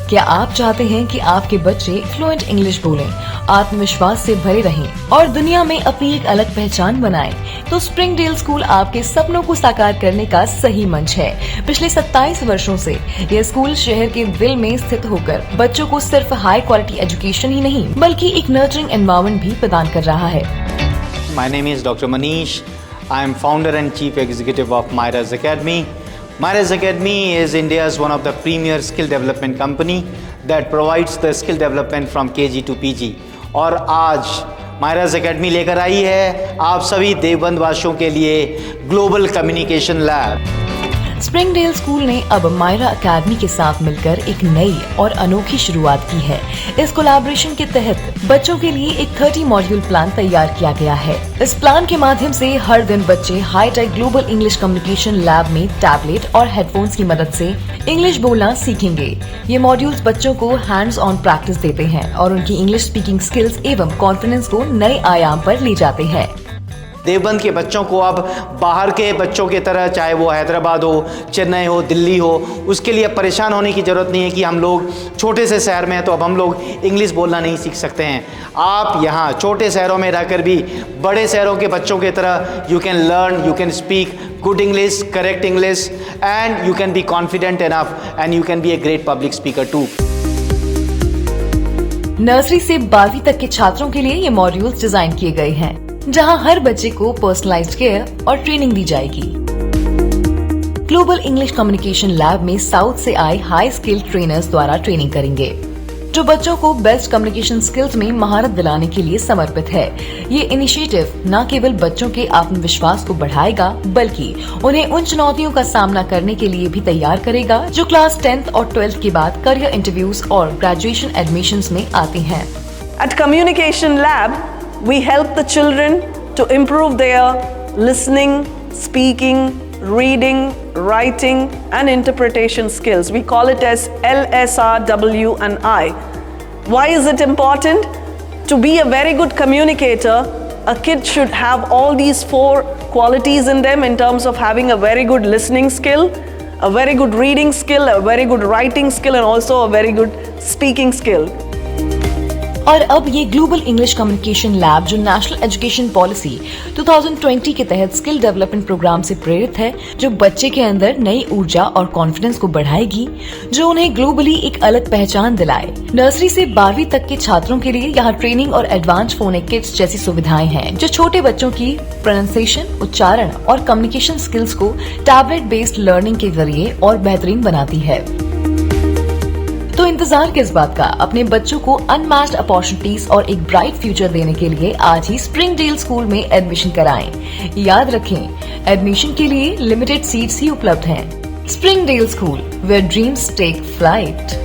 क्या आप चाहते हैं कि आपके बच्चे फ्लुएंट इंग्लिश बोलें, आत्मविश्वास से भरे रहें और दुनिया में अपनी एक अलग पहचान बनाएं? तो स्प्रिंगडेल स्कूल आपके सपनों को साकार करने का सही मंच है। पिछले 27 वर्षों से यह स्कूल शहर के दिल में स्थित होकर बच्चों को सिर्फ हाई क्वालिटी एजुकेशन ही नहीं बल्कि एक नर्चरिंग एनवायरनमेंट भी प्रदान कर रहा है। My name is Dr. Manish. I am founder and chief executive of Myra's Academy. Myra's Academy is India's one of the premier skill development company that provides the skill development from KG to PG. और आज Myra's Academy लेकर आई है आप सभी देवबंद वासियों के लिए global communication lab. Springdale school ने अब मायरा अकेडमी के साथ मिलकर एक नई और अनोखी शुरुआत की है। इस कोलैबोरेशन के तहत बच्चों के लिए एक 30 मॉड्यूल प्लान तैयार किया गया है। इस प्लान के माध्यम से हर दिन बच्चे hi tech global English communication lab में टैबलेट और हेडफोन्स की मदद से इंग्लिश बोलना सीखेंगे। ये मॉड्यूल्स बच्चों को हैंड्स ऑन प्रैक्टिस देते हैं और उनकी इंग्लिश स्पीकिंग स्किल्स एवं कॉन्फिडेंस को नए आयाम पर ले जाते हैं। देवबंद के बच्चों को अब बाहर के बच्चों की तरह, चाहे वो हैदराबाद हो, चेन्नई हो, दिल्ली हो, उसके लिए परेशान होने की ज़रूरत नहीं है कि हम लोग छोटे से शहर में हैं तो अब हम लोग इंग्लिश बोलना नहीं सीख सकते हैं। आप यहाँ छोटे शहरों में रहकर भी बड़े शहरों के बच्चों की तरह you can learn, you can speak good English, correct English and you can be confident enough and you can be a great public speaker too. Nursery से 12वीं तक के छात्रों के लिए ये मॉड्यूल्स डिजाइन किए गए हैं, जहां हर बच्चे को पर्सनलाइज्ड केयर और ट्रेनिंग दी जाएगी। ग्लोबल इंग्लिश कम्युनिकेशन लैब में साउथ से आए हाई स्किल ट्रेनर्स द्वारा ट्रेनिंग करेंगे, जो बच्चों को बेस्ट कम्युनिकेशन स्किल्स में महारत दिलाने के लिए समर्पित है। ये इनिशिएटिव न केवल बच्चों के आत्मविश्वास को बढ़ाएगा बल्कि उन्हें उन चुनौतियों का सामना करने के लिए भी तैयार करेगा जो क्लास 10th और 12th के बाद करियर इंटरव्यूज और ग्रेजुएशन एडमिशंस में आते हैं। At Communication Lab, we help the children to improve their listening, speaking, reading, writing and interpretation skills. We call it as LSR, W and I. Why is it important? To be a very good communicator, a kid should have all these 4 qualities in them in terms of having a very good listening skill, a very good reading skill, a very good writing skill and also a very good speaking skill. और अब ये global English communication lab जो national education policy 2020 के तहत skill development programme से प्रेरित है, जो बच्चे के अंदर नई ऊर्जा और कॉन्फिडेंस को बढ़ाएगी, जो उन्हें ग्लोबली एक अलग पहचान दिलाए। नर्सरी से 12वीं तक के छात्रों के लिए यहाँ ट्रेनिंग और एडवांस फोनिक किट्स जैसी सुविधाएं हैं, जो छोटे बच्चों की प्रोनाउंसिएशन, उच्चारण और कम्युनिकेशन स्किल्स को टैबलेट बेस्ड लर्निंग के जरिए और बेहतरीन बनाती है। तो इंतजार किस बात का? अपने बच्चों को अनमैच्ड अपॉर्चुनिटीज और एक ब्राइट फ्यूचर देने के लिए आज ही स्प्रिंगडेल स्कूल में एडमिशन कराएं। याद रखें, एडमिशन के लिए लिमिटेड सीट्स ही उपलब्ध हैं। Springdale school, where dreams take flight.